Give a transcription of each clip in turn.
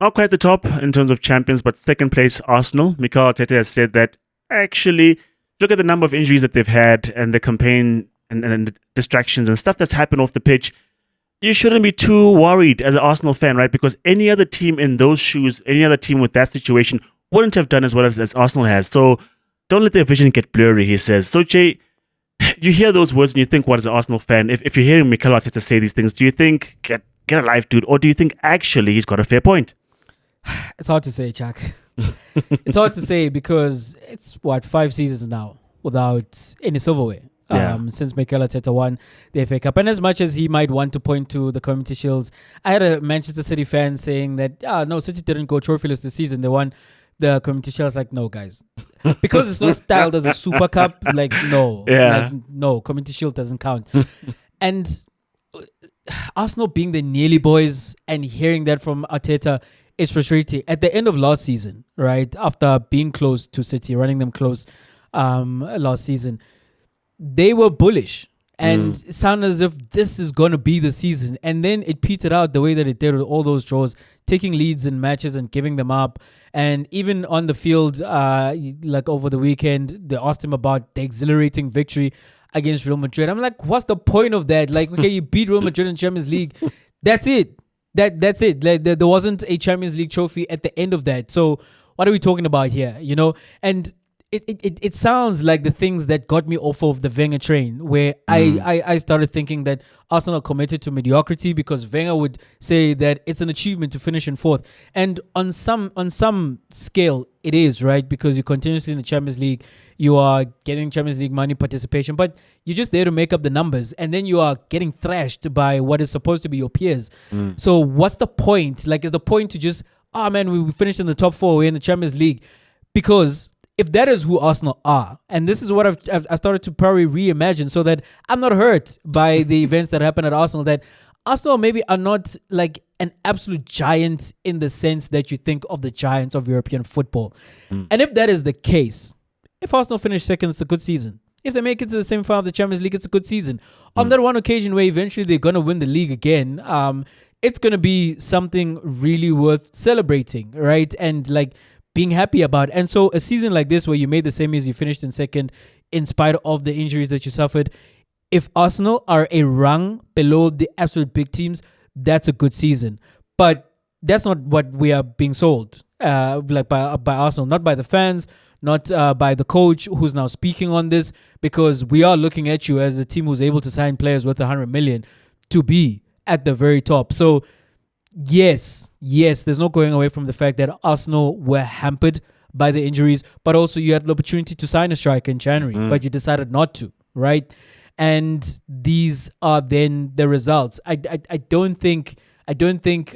Not quite the top in terms of champions, but second place Arsenal. Mikel Arteta has said that actually, look at the number of injuries that they've had and the campaign and the distractions and stuff that's happened off the pitch. You shouldn't be too worried as an Arsenal fan, right? Because any other team in those shoes, any other team with that situation wouldn't have done as well as Arsenal has. So don't let their vision get blurry, he says. So, Jay, you hear those words and you think, what, as an Arsenal fan, if you're hearing Mikel Arteta say these things, do you think, get a life, dude? Or do you think actually he's got a fair point? It's hard to say, Chuck. It's hard to say because it's, 5 seasons now without any silverware. Yeah. Since Mikel Arteta won the FA Cup. And as much as he might want to point to the Community Shields, I had a Manchester City fan saying that, no, City didn't go trophyless this season. They won the Community Shields. Like, no, guys. Because it's not styled as a Super Cup, like, no. Yeah. Like, no, Community Shield doesn't count. And Arsenal being the nearly boys and hearing that from Arteta is frustrating. At the end of last season, right, after being close to City, running them close last season, they were bullish and it sounded as if this is going to be the season. And then it petered out the way that it did with all those draws, taking leads in matches and giving them up. And even on the field, like over the weekend, they asked him about the exhilarating victory against Real Madrid. I'm like, what's the point of that? Like, okay, you beat Real Madrid in Champions League. That's it. That's it. Like, there wasn't a Champions League trophy at the end of that. So what are we talking about here? You know? And it sounds like the things that got me off of the Wenger train, where I started thinking that Arsenal are committed to mediocrity because Wenger would say that it's an achievement to finish in fourth. And on some scale, it is, right? Because you're continuously in the Champions League, you are getting Champions League money participation, but you're just there to make up the numbers, and then you are getting thrashed by what is supposed to be your peers. So what's the point? Like, is the point to just, oh man, we finished in the top four, we're in the Champions League? Because if that is who Arsenal are, and this is what I've started to probably reimagine so that I'm not hurt by the events that happen at Arsenal, that Arsenal maybe are not like an absolute giant in the sense that you think of the giants of European football. And if that is the case, if Arsenal finish second, it's a good season. If they make it to the semi-final of the Champions League, it's a good season. On that one occasion where eventually they're going to win the league again, it's going to be something really worth celebrating, right? And like being happy about. And so a season like this where you made the semis, you finished in second in spite of the injuries that you suffered, if Arsenal are a rung below the absolute big teams, that's a good season. But that's not what we are being sold, like by Arsenal, not by the fans, not by the coach who's now speaking on this, because we are looking at you as a team who's able to sign players worth 100 million to be at the very top. So yes, there's no going away from the fact that Arsenal were hampered by the injuries, but also you had the opportunity to sign a striker in January, but you decided not to, right? And these are then the results. I don't think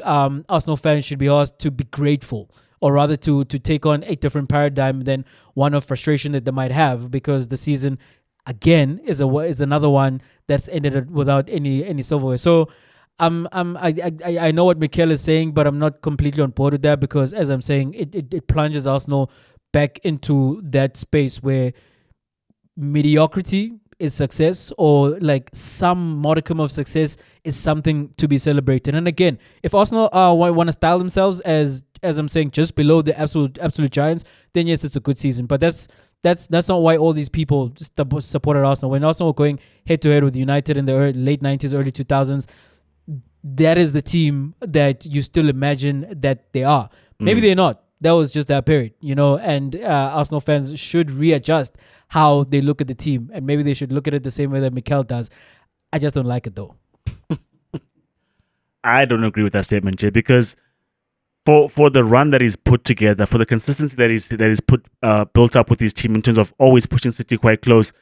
Arsenal fans should be asked to be grateful, or rather to take on a different paradigm than one of frustration that they might have, because the season again is another one that's ended without any silverware. So I know what Mikel is saying, but I'm not completely on board with that, because as I'm saying, it plunges Arsenal back into that space where mediocrity is success, or like some modicum of success is something to be celebrated. And again, if Arsenal want to style themselves as I'm saying, just below the absolute giants, then yes, it's a good season. But that's not why all these people just supported Arsenal. When Arsenal were going head to head with United in the late 90s, early 2000s, that is the team that you still imagine that they are. Maybe they're not. That was just that period, you know, and Arsenal fans should readjust how they look at the team, and maybe they should look at it the same way that Mikel does. I just don't like it, though. I don't agree with that statement, Jay, because for the run that he's put together, for the consistency that he's built up with his team in terms of always pushing City quite close,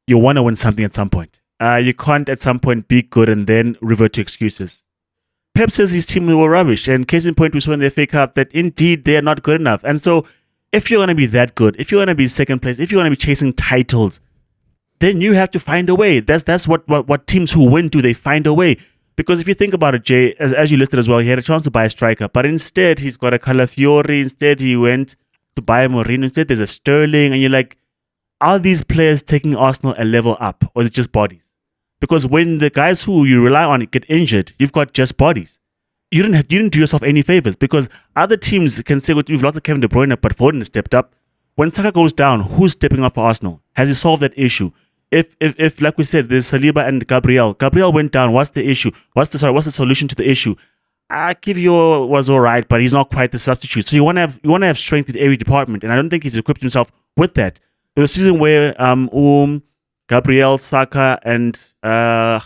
you want to win something at some point. You can't at some point be good and then revert to excuses. Pep says his team were rubbish, and case in point, we saw in the FA Cup that indeed they are not good enough. And so if you're going to be that good, if you're going to be second place, if you're going to be chasing titles, then you have to find a way. That's what teams who win do. They find a way. Because if you think about it, Jay, as you listed as well, he had a chance to buy a striker, but instead he's got a Calafiori. Instead he went to buy a Mourinho. Instead there's a Sterling, and you're like, are these players taking Arsenal a level up, or is it just bodies? Because when the guys who you rely on get injured, you've got just bodies. you didn't do yourself any favors, because other teams can say, well, we've lost Kevin De Bruyne, but Foden has stepped up. When Saka goes down, who's stepping up for Arsenal? Has he solved that issue? If like we said, there's Saliba and Gabriel. Gabriel went down. What's the issue? What's the solution to the issue? Kivior was all right, but he's not quite the substitute. So you want to have strength in every department, and I don't think he's equipped himself with that. There was a season where Gabriel, Saka, and I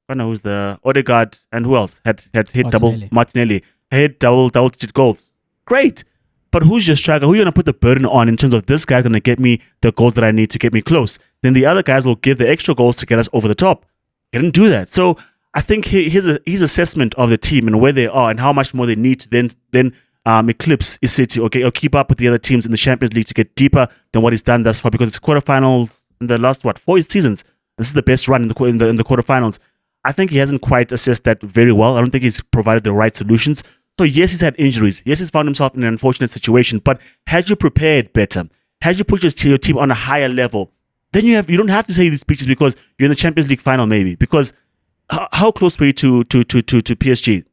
don't know who's the Odegaard, and who else had hit Martinelli hit double digit goals. Great, but who's your striker? Who are you gonna put the burden on in terms of this guy's gonna get me the goals that I need to get me close? Then the other guys will give the extra goals to get us over the top. He didn't do that. So I think his assessment of the team and where they are and how much more they need to then eclipse his City, or keep up with the other teams in the Champions League to get deeper than what he's done thus far, because it's quarterfinals in the last 4 seasons. This is the best run in the quarterfinals. I think he hasn't quite assessed that very well. I don't think he's provided the right solutions. So yes, he's had injuries. Yes, he's found himself in an unfortunate situation. But had you prepared better, had you put your team on a higher level, then you don't have to say these speeches because you're in the Champions League final, maybe. Because how close were you to PSG?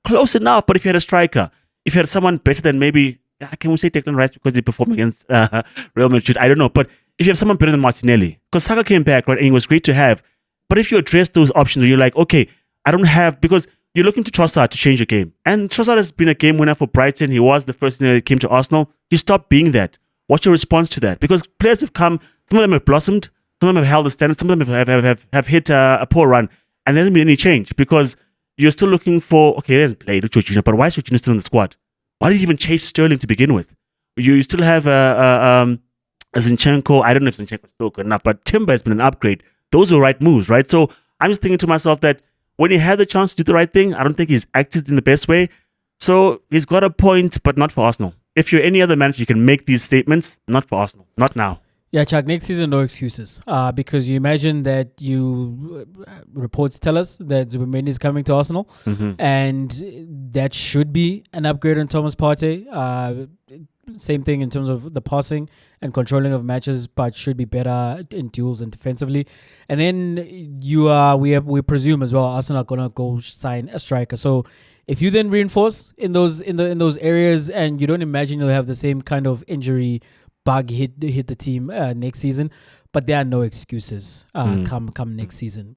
Close enough. But if you had a striker, if you had someone better than maybe, can we say Declan Rice because he performed against Real Madrid? I don't know. But if you have someone better than Martinelli, because Saka came back, right, and he was great to have. But if you address those options, you're like, okay, I don't have, because you're looking to Trossard to change your game. And Trossard has been a game winner for Brighton. He was the first thing that came to Arsenal. He stopped being that. What's your response to that? Because players have come, some of them have blossomed, some of them have held the standard, some of them have hit a poor run, and there hasn't been any change because you're still looking for, okay, he hasn't played with Jorginho, but why is Jorginho still in the squad? Why did you even chase Sterling to begin with? You still have a Zinchenko. I don't know if Zinchenko is still good enough, but Timber has been an upgrade. Those are right moves, right? So I'm just thinking to myself that when he had the chance to do the right thing, I don't think he's acted in the best way. So he's got a point, but not for Arsenal. If you're any other manager, you can make these statements, not for Arsenal, not now. Yeah, Chuck, next season, no excuses. Because you imagine that reports tell us that Zubimendi is coming to Arsenal, and that should be an upgrade on Thomas Partey. Same thing in terms of the passing and controlling of matches, but should be better in duels and defensively. And then we presume as well Arsenal are gonna go sign a striker. So if you then reinforce in those areas, and you don't imagine you'll have the same kind of injury bug hit the team next season, but there are no excuses come next season.